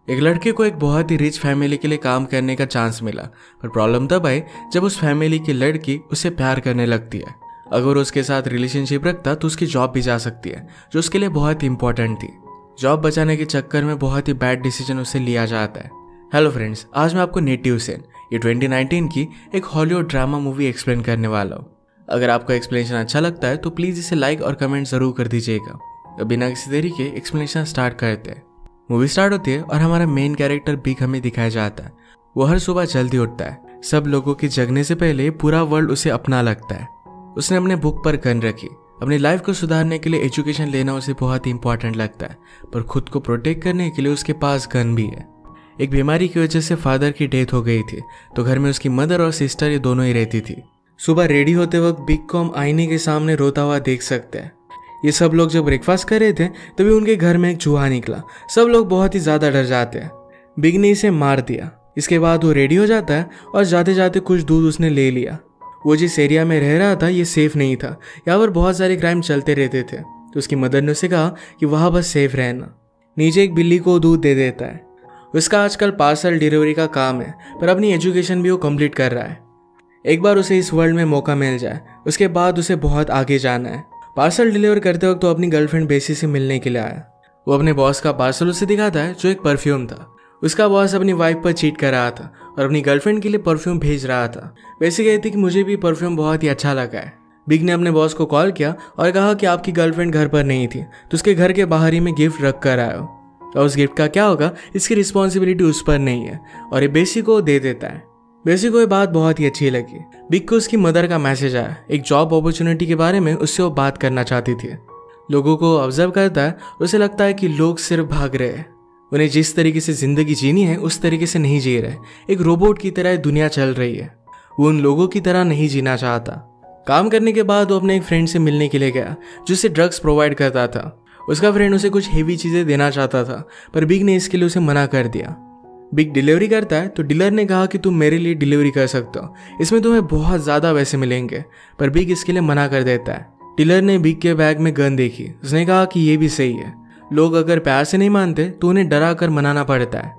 एक लड़के को एक बहुत ही रिच फैमिली के लिए काम करने का चांस मिला, पर प्रॉब्लम तब आई जब उस फैमिली की लड़की उससे प्यार करने लगती है। अगर वो उसके साथ रिलेशनशिप रखता तो उसकी जॉब भी जा सकती है, जो उसके लिए बहुत ही इंपॉर्टेंट थी। जॉब बचाने के चक्कर में बहुत ही बैड डिसीजन उससे लिया जाता है। हेलो फ्रेंड्स, आज मैं आपको नेटिव सेन ये 2019 की एक हॉलीवुड ड्रामा मूवी एक्सप्लेन करने वाला हूँ। अगर आपको एक्सप्लेनेशन अच्छा लगता है तो प्लीज़ इसे लाइक और कमेंट ज़रूर कर दीजिएगा। तो बिना किसी देरी के एक्सप्लेनेशन स्टार्ट करते हैं। मूवी स्टार्ट होती है और हमारा मेन कैरेक्टर बिग हमें दिखाया जाता है। वो हर सुबह जल्दी उठता है। सब लोगों के जगने से पहले पूरा वर्ल्ड उसे अपना लगता है। उसने अपने बुक पर गन रखी। अपनी लाइफ को सुधारने के लिए एजुकेशन लेना उसे बहुत ही इंपॉर्टेंट लगता है, पर खुद को प्रोटेक्ट करने के लिए उसके पास गन भी है। एक बीमारी की वजह से फादर की डेथ हो गई थी, तो घर में उसकी मदर और सिस्टर ये दोनों ही रहती थी। सुबह रेडी होते वक्त बिग को हम आईने के सामने रोता हुआ देख सकते हैं। ये सब लोग जब ब्रेकफास्ट कर रहे थे तभी उनके घर में एक चूहा निकला। सब लोग बहुत ही ज़्यादा डर जाते हैं। बिग ने इसे मार दिया। इसके बाद वो रेडी हो जाता है और जाते जाते कुछ दूध उसने ले लिया। वो जिस एरिया में रह रहा था ये सेफ नहीं था, यहाँ पर बहुत सारे क्राइम चलते रहते थे, तो उसकी मदर ने उसे कहा कि वहाँ बस सेफ रहना। नीचे एक बिल्ली को दूध दे देता है। उसका आजकल पार्सल डिलीवरी का काम है, पर अपनी एजुकेशन भी वो कंप्लीट कर रहा है। एक बार उसे इस वर्ल्ड में मौका मिल जाए, उसके बाद उसे बहुत आगे जाना है। पार्सल डिलीवर करते वक्त तो अपनी गर्लफ्रेंड बेसी से मिलने के लिए आया। वो अपने बॉस का पार्सल उसे दिखाता है, जो एक परफ्यूम था। उसका बॉस अपनी वाइफ पर चीट कर रहा था और अपनी गर्लफ्रेंड के लिए परफ्यूम भेज रहा था। बेसी कहती कि मुझे भी परफ्यूम बहुत ही अच्छा लगा है। बिग ने अपने बॉस को कॉल किया और कहा कि आपकी गर्लफ्रेंड घर पर नहीं थी, तो उसके घर के बाहर ही में गिफ्ट रख कर आया हो, और उस गिफ्ट का क्या होगा इसकी रिस्पॉन्सिबिलिटी उस पर नहीं है, और ये बेसी को दे देता है। बेसी को ये बात बहुत ही अच्छी लगी। बिग को उसकी मदर का मैसेज आया, एक जॉब अपॉर्चुनिटी के बारे में उससे वो बात करना चाहती थी। लोगों को ऑब्जर्व करता है, उसे लगता है कि लोग सिर्फ भाग रहे हैं। उन्हें जिस तरीके से जिंदगी जीनी है उस तरीके से नहीं जी रहे। एक रोबोट की तरह दुनिया चल रही है। वो उन लोगों की तरह नहीं जीना चाहता। काम करने के बाद वो अपने एक फ्रेंड से मिलने के लिए गया, जो उसे ड्रग्स प्रोवाइड करता था। उसका फ्रेंड उसे कुछ हेवी चीज़ें देना चाहता था, पर बिग ने इसके लिए उसे मना कर दिया। बिग डिलीवरी करता है तो डीलर ने कहा कि तुम मेरे लिए डिलीवरी कर सकते हो, इसमें तुम्हें बहुत ज़्यादा पैसे मिलेंगे, पर बिग इसके लिए मना कर देता है। डीलर ने बिग के बैग में गन देखी। उसने कहा कि ये भी सही है। लोग अगर प्यार से नहीं मानते तो उन्हें डरा कर मनाना पड़ता है।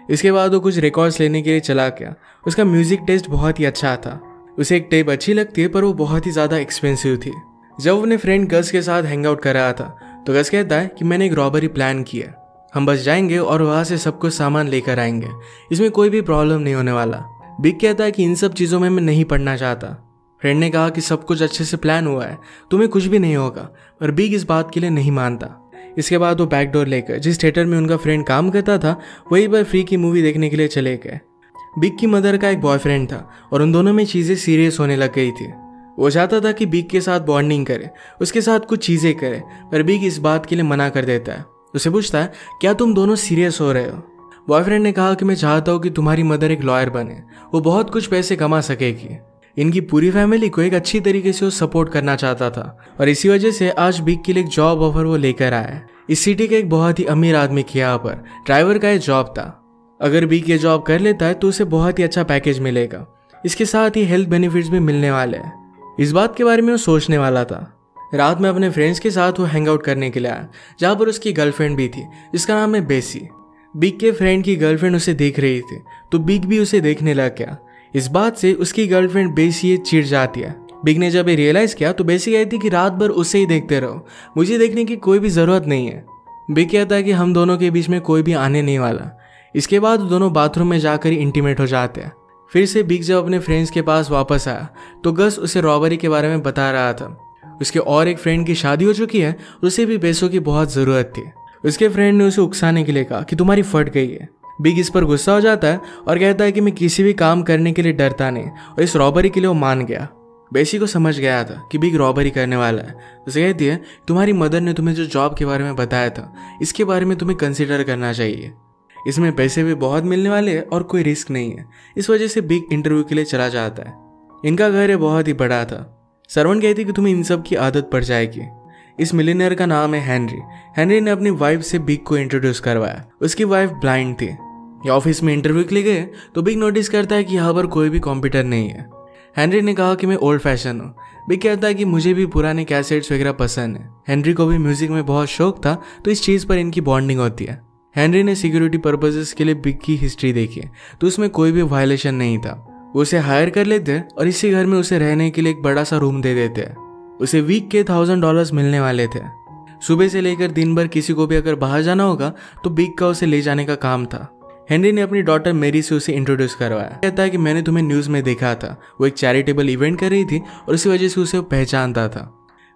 इसके बाद वो कुछ रिकॉर्ड्स लेने के लिए चला गया। उसका म्यूजिक टेस्ट बहुत ही अच्छा था। उसे एक टेप अच्छी लगती है, पर वो बहुत ही ज़्यादा एक्सपेंसिव थी। जब वो अपने फ्रेंड गस के साथ हैंग आउट कर रहा था तो गस कहता है कि मैंने एक रॉबरी प्लान किया। हम बस जाएंगे और वहाँ से सब कुछ सामान लेकर आएंगे, इसमें कोई भी प्रॉब्लम नहीं होने वाला। बिग कहता है कि इन सब चीज़ों में मैं नहीं पढ़ना चाहता। फ्रेंड ने कहा कि सब कुछ अच्छे से प्लान हुआ है, तुम्हें कुछ भी नहीं होगा, पर बिग इस बात के लिए नहीं मानता। इसके बाद वो बैकडोर लेकर जिस थिएटर में उनका फ्रेंड काम करता था वहीं पर फ्री की मूवी देखने के लिए चले गए। बिग की मदर का एक बॉयफ्रेंड था और उन दोनों में चीज़ें सीरियस होने लग गई थी। वो चाहता था कि बिग के साथ बॉन्डिंग करे, उसके साथ कुछ चीज़ें करे, पर बिग इस बात के लिए मना कर देता है। उसे पूछता है क्या तुम दोनों सीरियस हो रहे हो। बॉयफ्रेंड ने कहा कि मैं चाहता हूँ कि तुम्हारी मदर एक लॉयर बने, वो बहुत कुछ पैसे कमा सकेगी। इनकी पूरी फैमिली को एक अच्छी तरीके से वो सपोर्ट करना चाहता था, और इसी वजह से आज बिग के लिए एक जॉब ऑफर वो लेकर आया है। इस सिटी के एक बहुत ही अमीर आदमी के यहाँ पर ड्राइवर का ये जॉब था। अगर बिग ये जॉब कर लेता है तो उसे बहुत ही अच्छा पैकेज मिलेगा। इसके साथ ही हेल्थ बेनिफिट्स भी मिलने वाले हैं। इस बात के बारे में वो सोचने वाला था। रात में अपने फ्रेंड्स के साथ वो हैंग आउट करने के लिए आया, जहाँ पर उसकी गर्लफ्रेंड भी थी, जिसका नाम है बेसी। बिग के फ्रेंड की गर्लफ्रेंड उसे देख रही थी, तो बिग भी उसे देखने लग गया। इस बात से उसकी गर्लफ्रेंड बेसी चिढ़ जाती है। बिग ने जब ये रियलाइज़ किया तो बेसी कहती कि रात भर उसे ही देखते रहो, मुझे देखने की कोई भी ज़रूरत नहीं है। बिग कहता है कि हम दोनों के बीच में कोई भी आने नहीं वाला। इसके बाद दोनों बाथरूम में जाकर ही इंटीमेट हो जाते हैं। फिर से बिग जब अपने फ्रेंड्स के पास वापस आया तो गस उसे रॉबरी के बारे में बता रहा था। उसके और एक फ्रेंड की शादी हो चुकी है, उसे भी पैसों की बहुत ज़रूरत थी। उसके फ्रेंड ने उसे उकसाने के लिए कहा कि तुम्हारी फट गई है। बिग इस पर गुस्सा हो जाता है और कहता है कि मैं किसी भी काम करने के लिए डरता नहीं, और इस रॉबरी के लिए वो मान गया। बेसी को समझ गया था कि बिग रॉबरी करने वाला है। उसे कहती है तुम्हारी मदर ने तुम्हें जो जॉब के बारे में बताया था इसके बारे में तुम्हें कंसिडर करना चाहिए। इसमें पैसे भी बहुत मिलने वाले हैं और कोई रिस्क नहीं है। इस वजह से बिग इंटरव्यू के लिए चला जाता है। इनका घर बहुत ही बड़ा था। सर्वेंट कहती कि तुम्हें इन सब की आदत पड़ जाएगी। इस मिलियनर का नाम है हेनरी। हेनरी ने अपनी वाइफ से बिग को इंट्रोड्यूस करवाया। उसकी वाइफ ब्लाइंड थी। ये ऑफिस में इंटरव्यू के लिए गए तो बिग नोटिस करता है कि यहाँ पर कोई भी कंप्यूटर नहीं है। हेनरी ने कहा कि मैं ओल्ड फैशन हूँ। बिग कहता है कि मुझे भी पुराने कैसेट्स वगैरह पसंद है। हेनरी को भी म्यूजिक में बहुत शौक था, तो इस चीज़ पर इनकी बॉन्डिंग होती है। हेनरी ने सिक्योरिटी पर्पसेस के लिए बिग की हिस्ट्री देखी तो उसमें कोई भी वायलेशन नहीं था। वो उसे हायर कर लेते हैं और इसी घर में उसे रहने के लिए एक बड़ा सा रूम दे देते हैं। उसे वीक के $1000 मिलने वाले थे। सुबह से लेकर दिन भर किसी को भी अगर बाहर जाना होगा तो बिग का उसे ले जाने का काम था। हेनरी ने अपनी डॉटर मेरी से उसे इंट्रोड्यूस करवाया। कहता है कि मैंने तुम्हें न्यूज़ में देखा था, वो एक चैरिटेबल इवेंट कर रही थी और इसी वजह से उसे पहचानता था।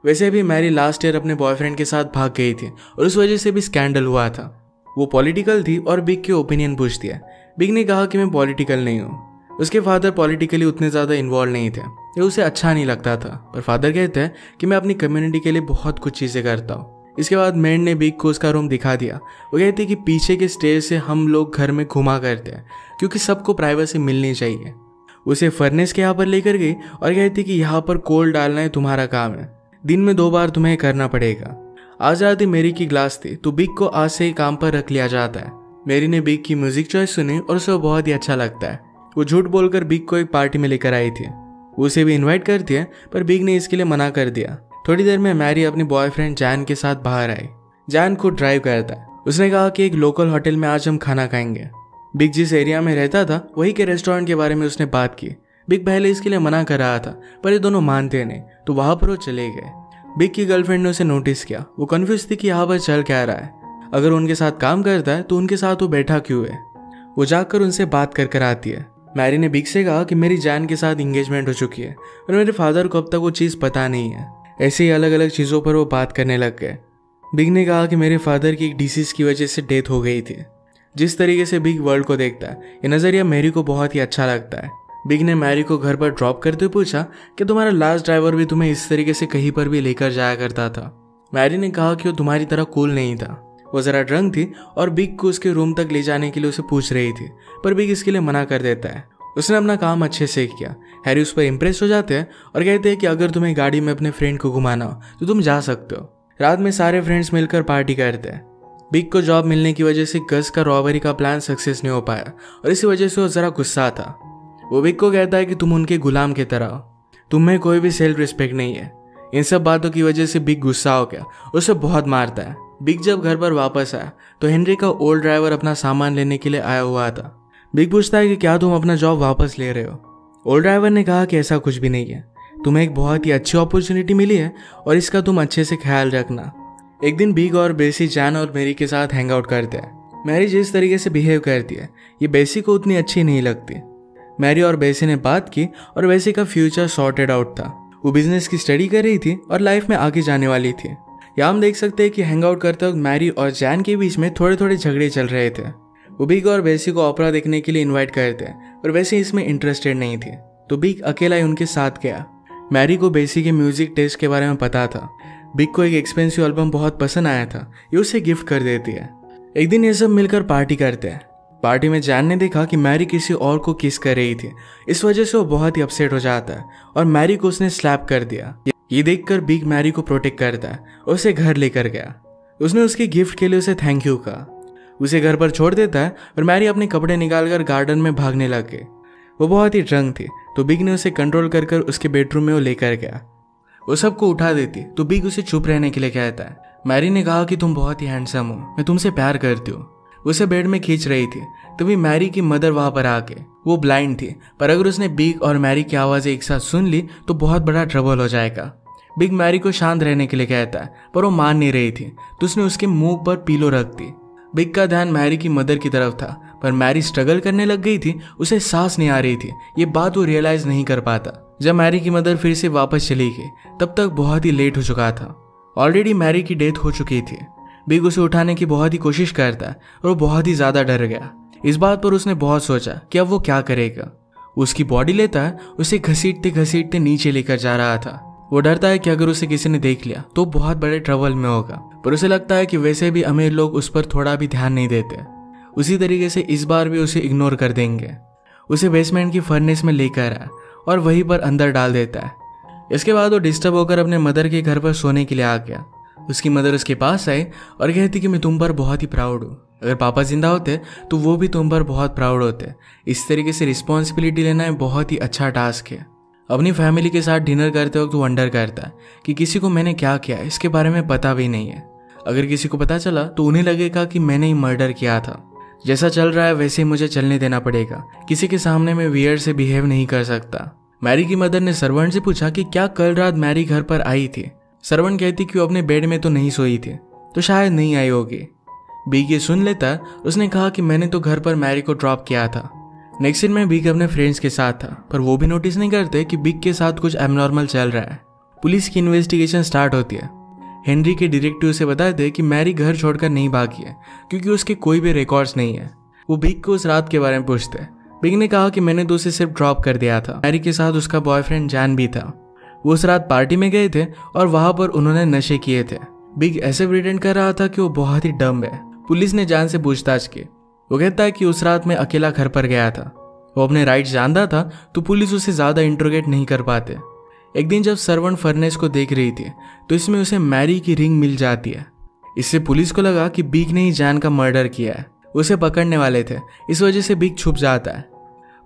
वैसे भी मैरी लास्ट ईयर अपने बॉयफ्रेंड के साथ भाग गई थी और उस वजह से भी स्कैंडल हुआ था। वो पॉलिटिकल थी और बिग के ओपिनियन पूछती है। बिग ने कहा कि मैं पॉलिटिकल नहीं हूँ। उसके फादर पॉलिटिकली उतने ज़्यादा इन्वॉल्व नहीं थे, ये उसे अच्छा नहीं लगता था। पर फादर कहते हैं कि मैं अपनी कम्युनिटी के लिए बहुत कुछ चीज़ें करता हूँ। इसके बाद मैड ने बिग को उसका रूम दिखा दिया। वो कहती है कि पीछे के स्टेज से हम लोग घर में घुमा करते हैं क्योंकि सबको प्राइवेसी मिलनी चाहिए। उसे फर्नेस के यहाँ पर लेकर गई और कहती कि यहाँ पर कोल डालना है तुम्हारा काम है, दिन में 2 बार तुम्हें करना पड़ेगा। आज आती मेरी की ग्लास थी तो बिग को आज से ही काम पर रख लिया जाता है। मेरी ने बिग की म्यूजिक चॉइस सुनी और उसे बहुत ही अच्छा लगता है। वो झूठ बोलकर बिग को एक पार्टी में लेकर आई थी। वो उसे भी इन्वाइट करती है पर बिग ने इसके लिए मना कर दिया। थोड़ी देर में मैरी अपनी बॉयफ्रेंड जैन के साथ बाहर आई। जैन खुद ड्राइव करता है। उसने कहा कि एक लोकल होटल में आज हम खाना खाएंगे। बिग जिस एरिया में रहता था वही के रेस्टोरेंट के बारे में उसने बात की। बिग पहले इसके लिए मना कर रहा था पर ये दोनों मानते नहीं तो वहां पर वो चले गए। बिग की गर्लफ्रेंड ने उसे नोटिस किया। वो कंफ्यूज थी कि यहाँ पर चल क्या रहा है। अगर उनके साथ काम करता है तो उनके साथ वो बैठा क्यों है। वो जाकर उनसे बात कर आती है। मैरी ने बिग से कहा कि मेरी जैन के साथ इंगेजमेंट हो चुकी है और मेरे फादर को अब तक वो चीज़ पता नहीं है। ऐसे ही अलग अलग चीज़ों पर वो बात करने लग गए। बिग ने कहा कि मेरे फादर की एक डिसीज की वजह से डेथ हो गई थी। जिस तरीके से बिग वर्ल्ड को देखता है ये नज़रिया मैरी को बहुत ही अच्छा लगता है। बिग ने मैरी को घर पर ड्रॉप करते हुए पूछा कि तुम्हारा लास्ट ड्राइवर भी तुम्हें इस तरीके से कहीं पर भी लेकर जाया करता था। मैरी ने कहा कि वो तुम्हारी तरह कूल नहीं था। वो ज़रा ड्रंक थी और बिग को उसके रूम तक ले जाने के लिए उसे पूछ रही थी पर बिग इसके लिए मना कर देता है। उसने अपना काम अच्छे से किया। हैरी उस पर इम्प्रेस हो जाते हैं और कहते हैं कि अगर तुम्हें गाड़ी में अपने फ्रेंड को घुमाना हो तो तुम जा सकते हो। रात में सारे फ्रेंड्स मिलकर पार्टी करते हैं। बिग को जॉब मिलने की वजह से गस का रॉबरी का प्लान सक्सेस नहीं हो पाया और इसी वजह से वो ज़रा गुस्सा था। वो बिग को कहता है कि तुम उनके गुलाम की तरह हो, तुम में कोई भी सेल्फ रिस्पेक्ट नहीं है। इन सब बातों की वजह से बिग गुस्सा हो गया, उसे बहुत मारता है। बिग जब घर पर वापस आया तो हेनरी का ओल्ड ड्राइवर अपना सामान लेने के लिए आया हुआ था। बिग पूछता है कि क्या तुम अपना जॉब वापस ले रहे हो। ओल्ड ड्राइवर ने कहा कि ऐसा कुछ भी नहीं है, तुम्हें एक बहुत ही अच्छी अपॉर्चुनिटी मिली है और इसका तुम अच्छे से ख्याल रखना। एक दिन बिग और बेसी जैन और मैरी के साथ हैंग आउट करते हैं। मैरी जिस तरीके से बिहेव करती है ये बेसी को उतनी अच्छी नहीं लगती। मैरी और बेसी ने बात की और बेसी का फ्यूचर सॉर्टेड आउट था। वो बिजनेस की स्टडी कर रही थी और लाइफ में आगे जाने वाली थी। यहाँ हम देख सकते हैं कि हैंग आउट करते वक्त मैरी और जैन के बीच में थोड़े थोड़े झगड़े चल रहे थे। वो बिग और बेसी को ओपेरा देखने के लिए इन्वाइट करते हैं पर बेसी इसमें इंटरेस्टेड नहीं थी तो बिग अकेला ही उनके साथ गया। मैरी को बेसी के म्यूजिक टेस्ट के बारे में पता था। बिग को एक एक्सपेंसिव एल्बम बहुत पसंद आया था, ये उसे गिफ्ट कर देती है। एक दिन ये सब मिलकर पार्टी करते हैं। पार्टी में जैन ने देखा कि मैरी किसी और को किस कर रही थी। इस वजह से वो बहुत ही अपसेट हो जाता है और मैरी को उसने स्लैप कर दिया। ये देखकर बिग मैरी को प्रोटेक्ट करता है और उसे घर लेकर गया। उसने उसके गिफ्ट के लिए उसे थैंक यू कहा। उसे घर पर छोड़ देता है और मैरी अपने कपड़े निकालकर गार्डन में भागने लग गई। वो बहुत ही ड्रंक थी तो बिग ने उसे कंट्रोल कर उसके बेडरूम में वो लेकर गया। वो सबको उठा देती तो बिग उसे चुप रहने के लिए कहता है। मैरी ने कहा कि तुम बहुत ही हैंडसम हो, मैं तुमसे प्यार करती हूँ। उसे बेड में खींच रही थी तभी मैरी की मदर वहां पर आके, वो ब्लाइंड थी पर अगर उसने बिग और मैरी की आवाज़ें एक साथ सुन ली तो बहुत बड़ा ट्रबल हो जाएगा। बिग मैरी को शांत रहने के लिए कहता है पर वो मान नहीं रही थी तो उसने उसके मुंह पर पीलो रख दी। बिग का ध्यान मैरी की मदर की तरफ था पर मैरी स्ट्रगल करने लग गई थी, उसे सांस नहीं आ रही थी। ये बात वो रियलाइज नहीं कर पाता। जब मैरी की मदर फिर से वापस चली गई तब तक बहुत ही लेट हो चुका था। ऑलरेडी मैरी की डेथ हो चुकी थी। बिग उसे उठाने की बहुत ही कोशिश करता है और वो बहुत ही ज्यादा डर गया। इस बात पर उसने बहुत सोचा कि अब वो क्या करेगा। उसकी बॉडी लेता है, उसे घसीटते घसीटते नीचे लेकर जा रहा था। वो डरता है कि अगर उसे किसी ने देख लिया तो बहुत बड़े ट्रबल में होगा पर उसे लगता है कि वैसे भी अमीर लोग उस पर थोड़ा भी ध्यान नहीं देते। उसी तरीके से इस बार भी उसे इग्नोर कर देंगे। उसे बेसमेंट की फर्नेस में लेकर आया और वहीं पर अंदर डाल देता है। इसके बाद वो डिस्टर्ब होकर अपने मदर के घर पर सोने के लिए आ गया। उसकी मदर उसके पास आई और कहती कि मैं तुम पर बहुत ही प्राउड हूँ, अगर पापा जिंदा होते तो वो भी तुम पर बहुत प्राउड होते। इस तरीके से रिस्पॉन्सिबिलिटी लेना एक बहुत ही अच्छा टास्क है। अपनी फैमिली के साथ डिनर करते वक्त वो वंडर करता है कि किसी को मैंने क्या किया इसके बारे में पता भी नहीं है। अगर किसी को पता चला तो उन्हें लगेगा कि मैंने ही मर्डर किया था। जैसा चल रहा है वैसे ही मुझे चलने देना पड़ेगा, किसी के सामने मैं वियर्ड से बिहेव नहीं कर सकता। मैरी की मदर ने सर्वेंट से पूछा कि क्या कल रात मैरी घर पर आई थी। सर्वेंट कहती कि वो अपने बेड में तो नहीं सोई थी, तो शायद नहीं आई होगी। बिग ये सुन लेता, उसने कहा कि मैंने तो घर पर मैरी को ड्रॉप किया था। नेक्स्ट सीन में बिग अपने फ्रेंड्स के साथ था, पर वो भी नोटिस नहीं करते कि बिग के साथ कुछ एबनॉर्मल चल रहा है। पुलिस की इन्वेस्टिगेशन स्टार्ट होती है। हेनरी के डिटेक्टिव उसे बताते कि मैरी घर छोड़कर नहीं भागी है क्योंकि उसके कोई भी रिकॉर्ड्स नहीं है। वो बिग को उस रात के बारे में पूछते। बिग ने कहा कि मैंने तो उसे सिर्फ ड्रॉप कर दिया था। मैरी के साथ उसका बॉयफ्रेंड जैन भी था। वो उस रात पार्टी में गए थे और वहां पर उन्होंने नशे किए थे। बिग ऐसे प्रिटेंड कर रहा था कि वो बहुत ही डम है। पुलिस ने जैन से पूछताछ की। वो कहता है कि उस रात में अकेला घर पर गया था। वो अपने राइट्स जानता था तो पुलिस उसे ज्यादा इंट्रोगेट नहीं कर पाते। एक दिन जब सर्वेंट फर्नेस को देख रही थी तो इसमें उसे मैरी की रिंग मिल जाती है। इससे पुलिस को लगा कि बिग ने ही जैन का मर्डर किया है। उसे पकड़ने वाले थे, इस वजह से बिग छुप जाता है।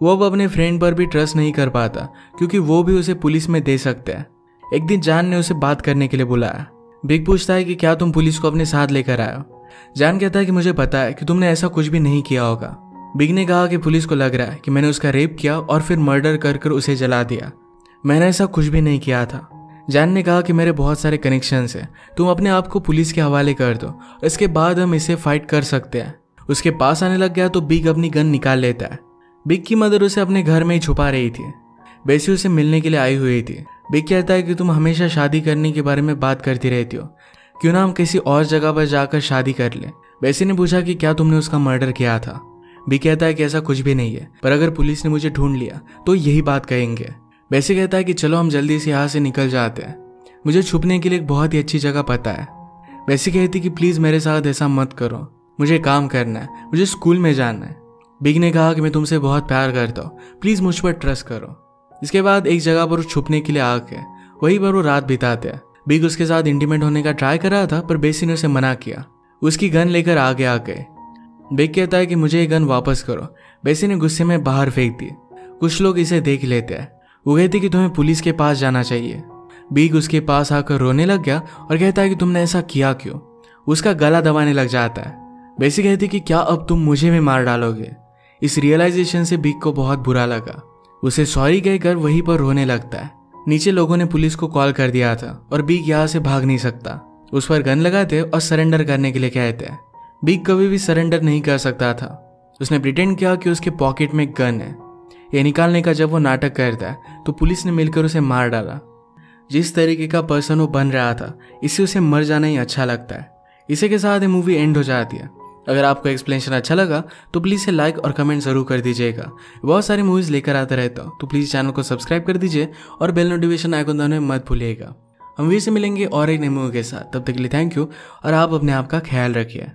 वो अब अपने फ्रेंड पर भी ट्रस्ट नहीं कर पाता क्योंकि वो भी उसे पुलिस में दे सकते हैं। एक दिन जैन ने उसे बात करने के लिए बुलाया। बिग पूछता है कि क्या तुम पुलिस को अपने साथ लेकर आए हो। जैन कहता है कि मुझे पता है कि तुमने ऐसा कुछ भी नहीं किया होगा। बिग ने कहा कि पुलिस को लग रहा है कि मैंने उसका रेप किया और फिर मर्डर कर उसे जला दिया। मैंने ऐसा कुछ भी नहीं किया था। जैन ने कहा कि मेरे बहुत सारे कनेक्शंस हैं, तुम अपने आप को पुलिस के हवाले कर दो, इसके बाद हम इसे फाइट कर सकते हैं। उसके पास आने लग गया तो बिग अपनी गन निकाल लेता है। बिग की मदर उसे अपने घर में ही छुपा रही थी। बेसी उसे मिलने के लिए आई हुई थी। बिग कहता है कि तुम हमेशा शादी करने के बारे में बात करती रहती हो, क्यों ना हम किसी और जगह पर जाकर शादी कर ले। बेसी ने पूछा कि क्या तुमने उसका मर्डर किया था। बिग कहता है कि ऐसा कुछ भी नहीं है, पर अगर पुलिस ने मुझे ढूंढ लिया तो यही बात कहेंगे। बेसी कहता है कि चलो हम जल्दी से यहाँ से निकल जाते हैं, मुझे छुपने के लिए एक बहुत ही अच्छी जगह पता है। बेसी कहती कि प्लीज मेरे साथ ऐसा मत करो, मुझे काम करना है, मुझे स्कूल में जाना है। बिग ने कहा कि मैं तुमसे बहुत प्यार करता हूँ, प्लीज मुझ पर ट्रस्ट करो। इसके बाद एक जगह पर छुपने के लिए आके वहीं पर वो रात बिताते हैं। बिग उसके साथ इंटीमेट होने का ट्राई कर रहा था, पर बेसी ने उसे मना किया। उसकी गन लेकर आगे आ गए। बिग कहता है कि मुझे ये गन वापस करो। बेसी ने गुस्से में बाहर फेंक दी। कुछ लोग इसे देख लेते हैं। वो कहती कि तुम्हें पुलिस के पास जाना चाहिए। बिग उसके पास आकर रोने लग गया और कहता है कि तुमने ऐसा किया क्यों। उसका गला दबाने लग जाता है। बेसी कहती कि क्या अब तुम मुझे भी मार डालोगे। इस रियलाइजेशन से बिग को बहुत बुरा लगा। उसे सॉरी कहकर वहीं पर रोने लगता है। नीचे लोगों ने पुलिस को कॉल कर दिया था और बिग यहाँ से भाग नहीं सकता। उस पर गन लगाते और सरेंडर करने के लिए कहते हैं। बिग कभी भी सरेंडर नहीं कर सकता था। उसने प्रिटेंड किया कि उसके पॉकेट में गन है। ये निकालने का जब वो नाटक करता है तो पुलिस ने मिलकर उसे मार डाला। जिस तरीके का पर्सन वो बन रहा था, इससे उसे मर जाना ही अच्छा लगता है। इसी के साथ ये मूवी एंड हो जाती है। अगर आपको एक्सप्लेनेशन अच्छा लगा तो प्लीज़ इसे लाइक और कमेंट जरूर कर दीजिएगा। बहुत सारी मूवीज़ लेकर आता रहता हूँ, तो प्लीज़ चैनल को सब्सक्राइब कर दीजिए और बेल नोटिफिकेशन आइकन दबाना मत भूलिएगा। हम फिर से मिलेंगे और एक नई मूवी के साथ। तब तक के लिए थैंक यू और आप अपने आप का ख्याल रखिए।